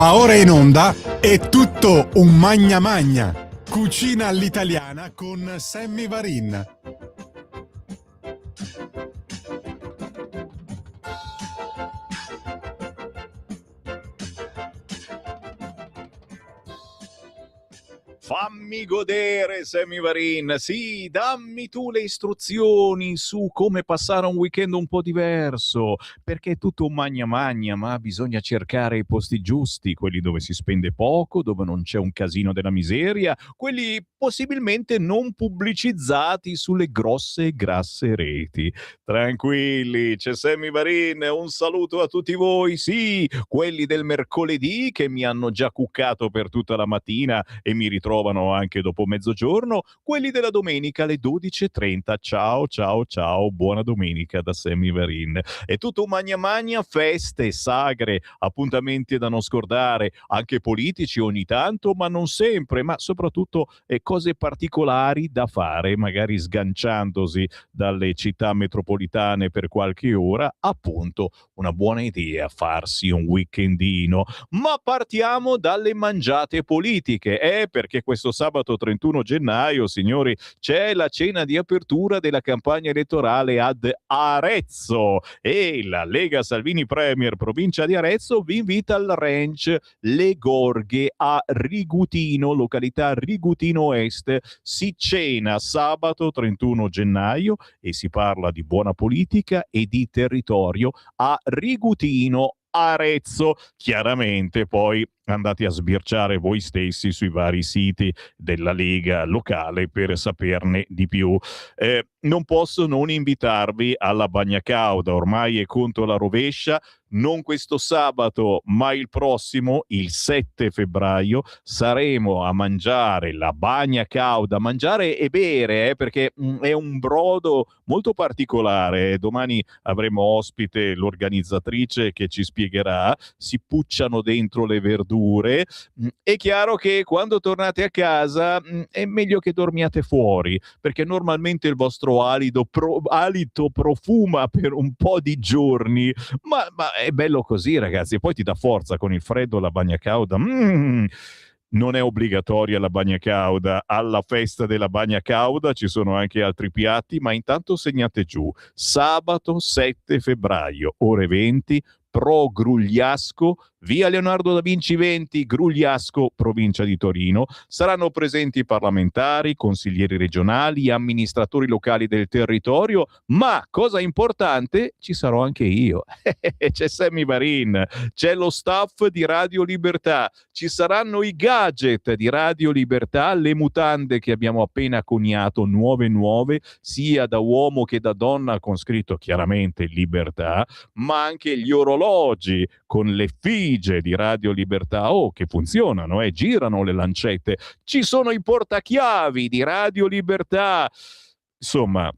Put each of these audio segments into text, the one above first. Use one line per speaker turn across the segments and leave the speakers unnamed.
Ma ora in onda è tutto un magna magna. Cucina all'italiana con Sammy Varin.
Fammi godere, Sammy Varin. Sì, dammi tu le istruzioni su come passare un weekend un po' diverso, perché è tutto un magna magna, ma bisogna cercare i posti giusti, quelli dove si spende poco, dove non c'è un casino della miseria, quelli possibilmente non pubblicizzati sulle grosse e grasse reti. Tranquilli, c'è Sammy Varin, un saluto a tutti voi, sì, quelli del mercoledì che mi hanno già cuccato per tutta la mattina e mi ritrovano anche dopo mezzogiorno, quelli della domenica alle 12:30. Ciao, ciao, ciao, buona domenica da Sammy Varin. È tutto un magna magna, feste, sagre, appuntamenti da non scordare, anche politici ogni tanto, ma non sempre, ma soprattutto cose particolari da fare, magari sganciandosi dalle città metropolitane per qualche ora, appunto una buona idea farsi un weekendino. Ma partiamo dalle mangiate politiche, perché questo sabato 31 gennaio, signori, c'è la cena di apertura della campagna elettorale ad Arezzo e la Lega Salvini Premier provincia di Arezzo vi invita al ranch Le Gorghe a Rigutino, località Rigutino Est. Si cena sabato 31 gennaio e si parla di buona politica e di territorio a Rigutino, Arezzo. Chiaramente poi andate a sbirciare voi stessi sui vari siti della Lega locale per saperne di più. Non posso non invitarvi alla Bagna Cauda, ormai è contro la rovescia, non questo sabato, ma il prossimo, il 7 febbraio, saremo a mangiare la Bagna Cauda, mangiare e bere, perché è un brodo molto particolare. Domani avremo ospite l'organizzatrice che ci spiegherà, si pucciano dentro le verdure. È chiaro che quando tornate a casa è meglio che dormiate fuori, perché normalmente il vostro alito profuma per un po' di giorni, ma è bello così, ragazzi, e poi ti dà forza con il freddo, la bagna cauda. Non è obbligatoria la bagna cauda. Alla festa della bagna cauda ci sono anche altri piatti, ma intanto segnate giù: sabato 7 febbraio, ore 20, Pro Grugliasco, via Leonardo da Vinci 20, Grugliasco, provincia di Torino. Saranno presenti parlamentari, consiglieri regionali, amministratori locali del territorio, ma cosa importante, ci sarò anche io. C'è Sammy Varin, c'è lo staff di Radio Libertà, ci saranno i gadget di Radio Libertà, le mutande che abbiamo appena coniato, nuove, sia da uomo che da donna, con scritto chiaramente Libertà, ma anche gli orologi con l'effigie di Radio Libertà, che funzionano, girano le lancette. Ci sono i portachiavi di Radio Libertà. Insomma,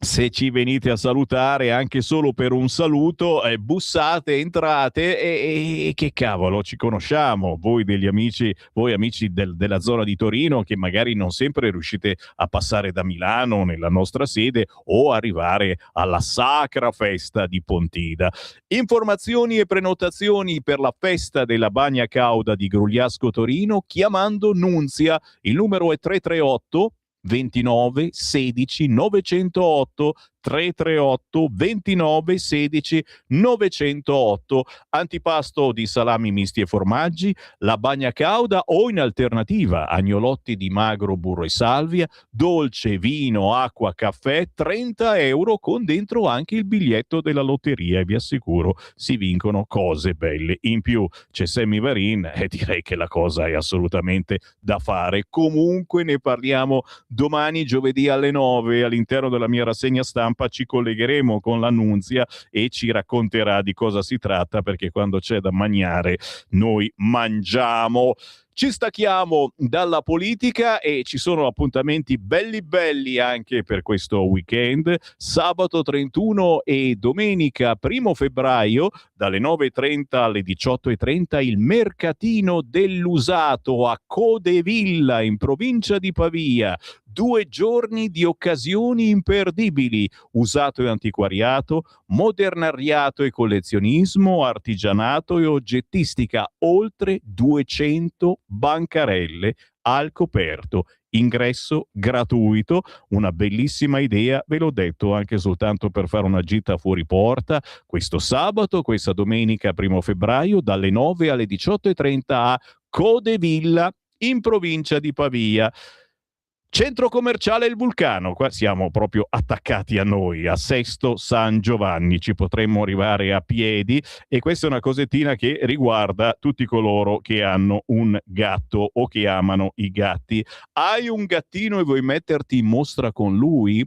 se ci venite a salutare anche solo per un saluto, bussate, entrate e che cavolo, ci conosciamo, voi degli amici, voi amici della zona di Torino, che magari non sempre riuscite a passare da Milano nella nostra sede o arrivare alla sacra festa di Pontida. Informazioni e prenotazioni per la festa della Bagna Cauda di Grugliasco Torino chiamando Nunzia. Il numero è 338 29 16 908, 338 29 16 908. Antipasto di salami misti e formaggi, la bagna cauda o in alternativa agnolotti di magro, burro e salvia, dolce, vino, acqua, caffè, 30 euro con dentro anche il biglietto della lotteria, e vi assicuro si vincono cose belle. In più c'è Sammy Varin e direi che la cosa è assolutamente da fare. Comunque ne parliamo domani giovedì alle 9 all'interno della mia rassegna stampa. Ci collegheremo con la Nunzia e ci racconterà di cosa si tratta, perché quando c'è da mangiare noi mangiamo. Ci stacchiamo dalla politica e ci sono appuntamenti belli anche per questo weekend. Sabato 31 e domenica 1 febbraio dalle 9.30 alle 18.30 il mercatino dell'usato a Codevilla in provincia di Pavia. 2 giorni di occasioni imperdibili, usato e antiquariato, modernariato e collezionismo, artigianato e oggettistica, oltre 200 bancarelle al coperto. Ingresso gratuito, una bellissima idea, ve l'ho detto, anche soltanto per fare una gita fuori porta, questo sabato, questa domenica 1 febbraio, dalle 9 alle 18.30 a Codevilla, in provincia di Pavia. Centro commerciale Il Vulcano, qua siamo proprio attaccati a noi, a Sesto San Giovanni, ci potremmo arrivare a piedi e questa è una cosettina che riguarda tutti coloro che hanno un gatto o che amano i gatti. Hai un gattino e vuoi metterti in mostra con lui?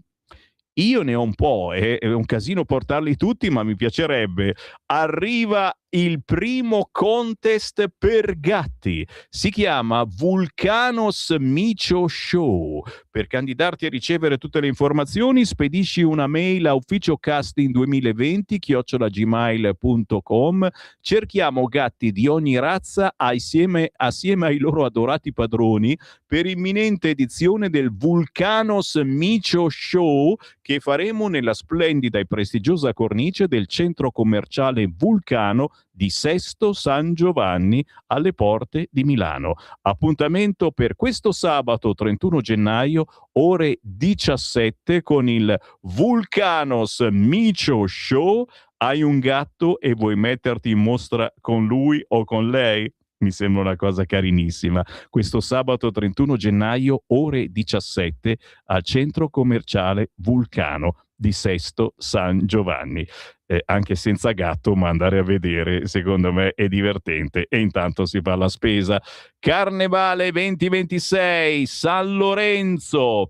Io ne ho un po', è un casino portarli tutti, ma mi piacerebbe. Arriva il primo contest per gatti. Si chiama Vulcanos Micio Show. Per candidarti a ricevere tutte le informazioni, spedisci una mail a ufficiocasting2020@gmail.com. Cerchiamo gatti di ogni razza assieme ai loro adorati padroni per imminente edizione del Vulcanos Micio Show che faremo nella splendida e prestigiosa cornice del centro commerciale Vulcano di Sesto San Giovanni alle porte di Milano. Appuntamento per questo sabato 31 gennaio ore 17 con il Vulcanos Micio Show. Hai un gatto e vuoi metterti in mostra con lui o con lei? Mi sembra una cosa carinissima. Questo sabato 31 gennaio ore 17 al centro commerciale Vulcano di Sesto San Giovanni. Anche senza gatto, ma andare a vedere secondo me è divertente e intanto si fa la spesa. Carnevale 2026 San Lorenzo.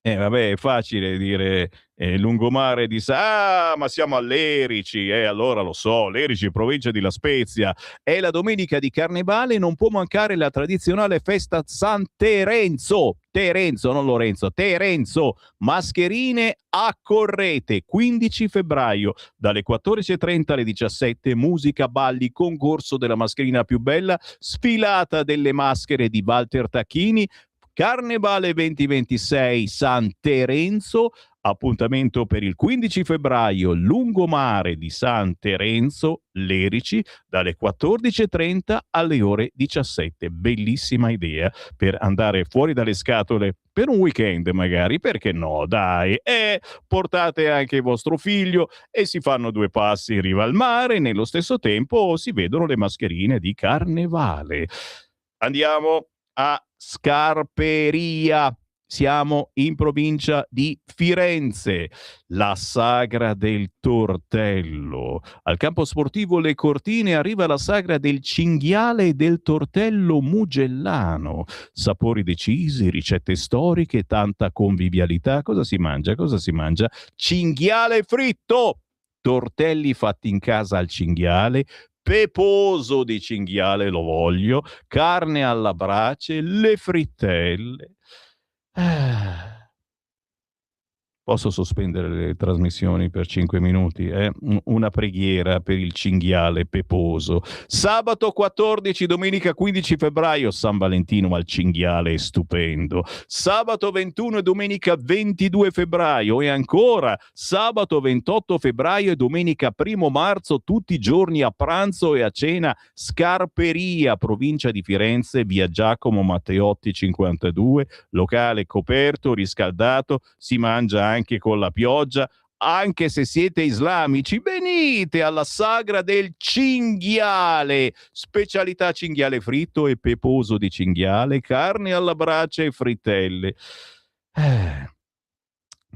Vabbè, è facile dire lungomare di ma siamo a Lerici, allora lo so, Lerici, provincia di La Spezia. È la domenica di Carnevale, non può mancare la tradizionale festa San Terenzo. Terenzo, non Lorenzo, Terenzo. Mascherine a Correte, 15 febbraio, dalle 14.30 alle 17, musica, balli, concorso della mascherina più bella, sfilata delle maschere di Walter Tacchini. Carnevale 2026 San Terenzo, appuntamento per il 15 febbraio, lungomare di San Terenzo, Lerici, dalle 14.30 alle ore 17. Bellissima idea per andare fuori dalle scatole per un weekend magari, perché no, dai. Portate anche il vostro figlio e si fanno 2 passi in riva al mare, nello stesso tempo si vedono le mascherine di Carnevale. Andiamo a Scarperia. Siamo in provincia di Firenze, la sagra del tortello. Al campo sportivo Le Cortine arriva la sagra del cinghiale e del tortello mugellano. Sapori decisi, ricette storiche, tanta convivialità. Cosa si mangia? Cosa si mangia? Cinghiale fritto! Tortelli fatti in casa al cinghiale, peposo di cinghiale lo voglio, carne alla brace, le frittelle. Posso sospendere le trasmissioni per 5 minuti? Una preghiera per il cinghiale peposo. Sabato 14, domenica 15 febbraio, San Valentino al cinghiale è stupendo. Sabato 21 e domenica 22 febbraio e ancora sabato 28 febbraio e domenica 1 marzo, tutti i giorni a pranzo e a cena, Scarperia, provincia di Firenze, via Giacomo Matteotti 52, locale coperto, riscaldato, si mangia anche con la pioggia. Anche se siete islamici, venite alla sagra del cinghiale, specialità cinghiale fritto e peposo di cinghiale, carne alla brace e frittelle.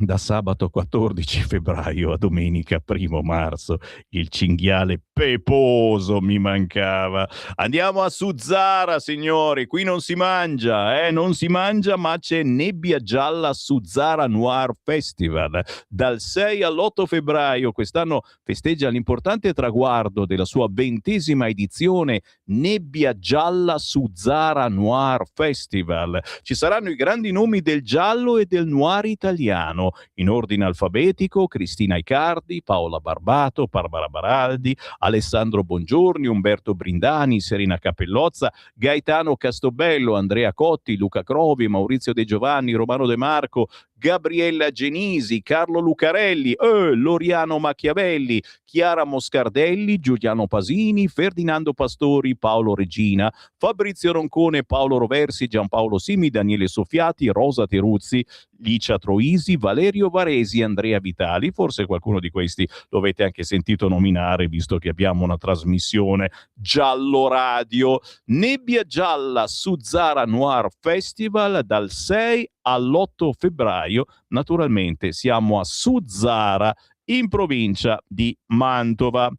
Da sabato 14 febbraio a domenica 1 marzo, il cinghiale peposo mi mancava. Andiamo a Suzzara, signori, qui non si mangia, non si mangia, ma c'è Nebbia Gialla Suzzara Noir Festival. Dal 6 all'8 febbraio quest'anno festeggia l'importante traguardo della sua 20ª edizione Nebbia Gialla Suzzara Noir Festival. Ci saranno i grandi nomi del giallo e del noir italiano. Milano in ordine alfabetico: Cristina Icardi, Paola Barbato, Barbara Baraldi, Alessandro Bongiorni, Umberto Brindani, Serena Capellozza, Gaetano Castobello, Andrea Cotti, Luca Crovi, Maurizio De Giovanni, Romano De Marco, Gabriella Genisi, Carlo Lucarelli, Loriano Machiavelli, Chiara Moscardelli, Giuliano Pasini, Ferdinando Pastori, Paolo Regina, Fabrizio Roncone, Paolo Roversi, Giampaolo Simi, Daniele Soffiati, Rosa Teruzzi, Licia Troisi, Valerio Varesi, Andrea Vitali. Forse qualcuno di questi lo avete anche sentito nominare, visto che abbiamo una trasmissione Giallo Radio. Nebbia Gialla su Zara Noir Festival dal 6 all'8 febbraio. Naturalmente siamo a Suzzara, in provincia di Mantova.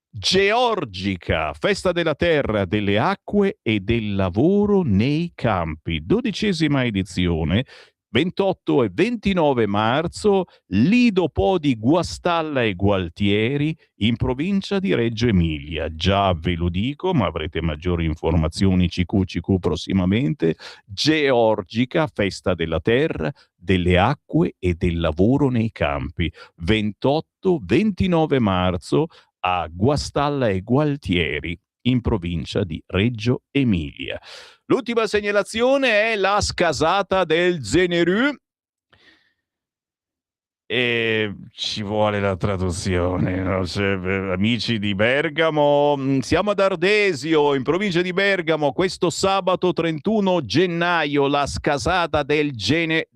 Georgica, festa della terra, delle acque e del lavoro nei campi, 12ª edizione, 28 e 29 marzo, Lido Po di Guastalla e Gualtieri, in provincia di Reggio Emilia. Già ve lo dico, ma avrete maggiori informazioni CQ prossimamente. Georgica, festa della terra, delle acque e del lavoro nei campi, 28-29 marzo, a Guastalla e Gualtieri, in provincia di Reggio Emilia. L'ultima segnalazione è la scasata del Zenerù. E ci vuole la traduzione, no? Amici di Bergamo, siamo ad Ardesio, in provincia di Bergamo, questo sabato 31 gennaio, la scasata del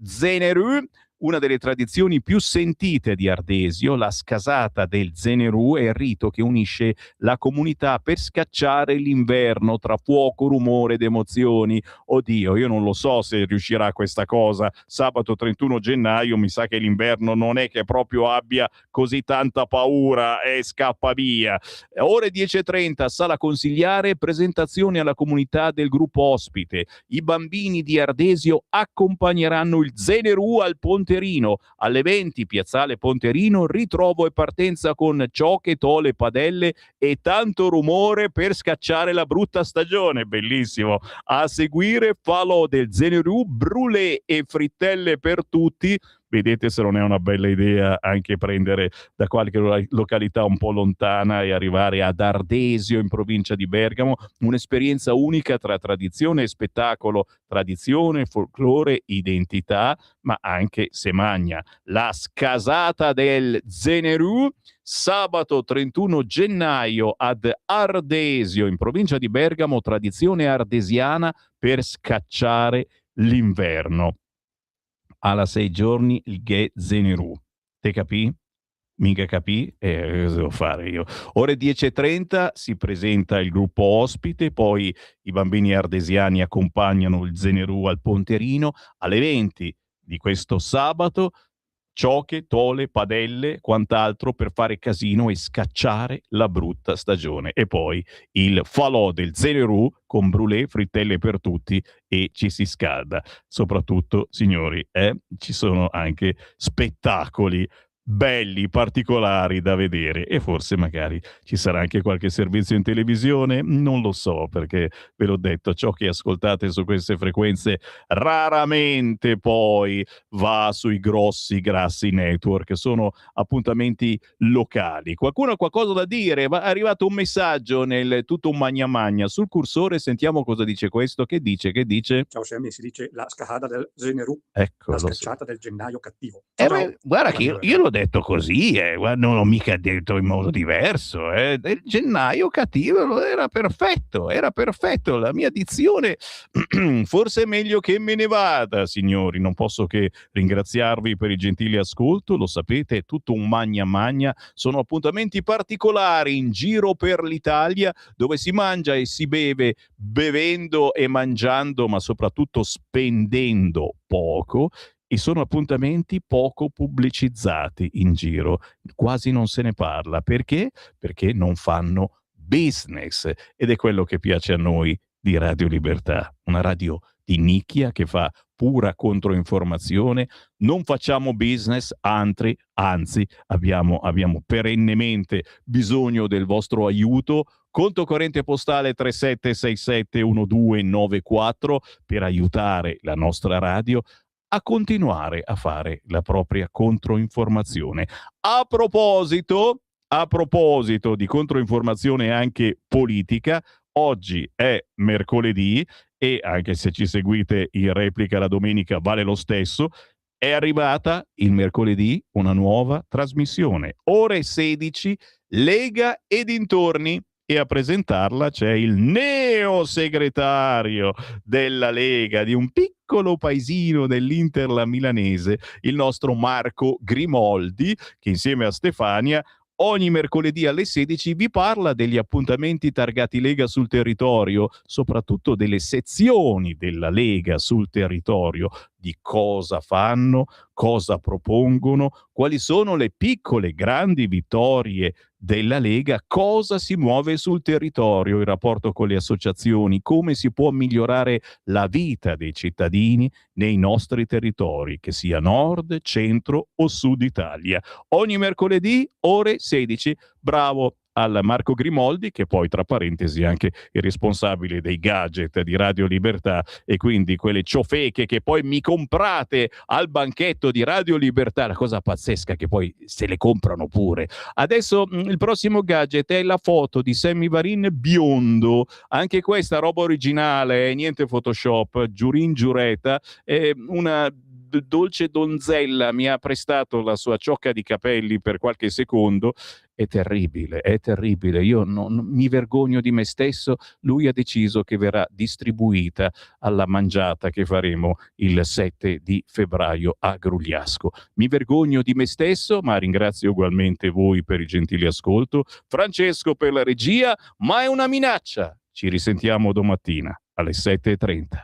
Zenerù, una delle tradizioni più sentite di Ardesio. La scasata del Zenerù è il rito che unisce la comunità per scacciare l'inverno tra fuoco, rumore ed emozioni. Oddio, io non lo so se riuscirà questa cosa. Sabato 31 gennaio mi sa che l'inverno non è che proprio abbia così tanta paura e scappa via. Ore 10:30, sala consigliare, presentazione alla comunità del gruppo ospite. I bambini di Ardesio accompagneranno il Zenerù al Ponterino. Alle 20, piazzale Ponterino, ritrovo e partenza con ciocche, tole, padelle e tanto rumore per scacciare la brutta stagione. Bellissimo. A seguire falò del Zenerù, brulé e frittelle per tutti. Vedete se non è una bella idea anche prendere da qualche località un po' lontana e arrivare ad Ardesio, in provincia di Bergamo. Un'esperienza unica tra tradizione e spettacolo, tradizione, folklore, identità, ma anche semagna. La scasata del Zenerù, sabato 31 gennaio ad Ardesio, in provincia di Bergamo, tradizione ardesiana per scacciare l'inverno. Alla 6 giorni il Ge Zenerù. Te capì? Mica capì? Cosa devo fare io? Ore 10:30 si presenta il gruppo ospite, poi i bambini ardesiani accompagnano il Zenerù al Ponterino. Alle 20 di questo sabato, ciocche, tole, padelle, quant'altro per fare casino e scacciare la brutta stagione. E poi il falò del Zenerù con brulé, frittelle per tutti e ci si scalda. Soprattutto, signori, ci sono anche spettacoli belli, particolari da vedere, e forse magari ci sarà anche qualche servizio in televisione, non lo so, perché ve l'ho detto, ciò che ascoltate su queste frequenze raramente poi va sui grassi network, sono appuntamenti locali. Qualcuno ha qualcosa da dire? È arrivato un messaggio nel tutto un magna magna sul cursore, sentiamo cosa dice questo. Che dice?
Ciao Sammy, si dice la scasata del Zenerù,
Ecco,
la
lo so.
scacciata del gennaio cattivo. Ciao.
Guarda che io l'ho detto così, non l'ho mica detto in modo diverso. Del gennaio cattivo era perfetto, la mia dizione forse è meglio che me ne vada, signori. Non posso che ringraziarvi per il gentile ascolto, lo sapete, è tutto un magna magna, sono appuntamenti particolari in giro per l'Italia, dove si mangia e si beve, bevendo e mangiando, ma soprattutto spendendo poco. E sono appuntamenti poco pubblicizzati in giro, quasi non se ne parla. Perché? Perché non fanno business, ed è quello che piace a noi di Radio Libertà, una radio di nicchia che fa pura controinformazione. Non facciamo business, anzi abbiamo perennemente bisogno del vostro aiuto. Conto corrente postale 37671294 per aiutare la nostra radio a continuare a fare la propria controinformazione. A proposito di controinformazione anche politica, oggi è mercoledì e anche se ci seguite in replica la domenica vale lo stesso, è arrivata il mercoledì una nuova trasmissione, ore 16, Lega e dintorni, e a presentarla c'è il neosegretario della Lega di un piccolo paesino dell'Interla milanese, il nostro Marco Grimoldi, che insieme a Stefania ogni mercoledì alle 16 vi parla degli appuntamenti targati Lega sul territorio, soprattutto delle sezioni della Lega sul territorio, di cosa fanno, cosa propongono, quali sono le piccole grandi vittorie della Lega, cosa si muove sul territorio in rapporto con le associazioni, come si può migliorare la vita dei cittadini nei nostri territori, che sia nord, centro o sud Italia. Ogni mercoledì, ore 16. Bravo al Marco Grimoldi, che poi tra parentesi è anche il responsabile dei gadget di Radio Libertà, e quindi quelle ciofeche che poi mi comprate al banchetto di Radio Libertà, la cosa pazzesca che poi se le comprano pure. Adesso il prossimo gadget è la foto di Sammy Varin biondo, anche questa roba originale, niente Photoshop, giurin giureta, una dolce donzella mi ha prestato la sua ciocca di capelli per qualche secondo. È terribile, io non mi vergogno di me stesso. Lui ha deciso che verrà distribuita alla mangiata che faremo il 7 di febbraio a Grugliasco. Mi vergogno di me stesso, ma ringrazio ugualmente voi per il gentile ascolto, Francesco per la regia, ma è una minaccia. Ci risentiamo domattina alle 7:30.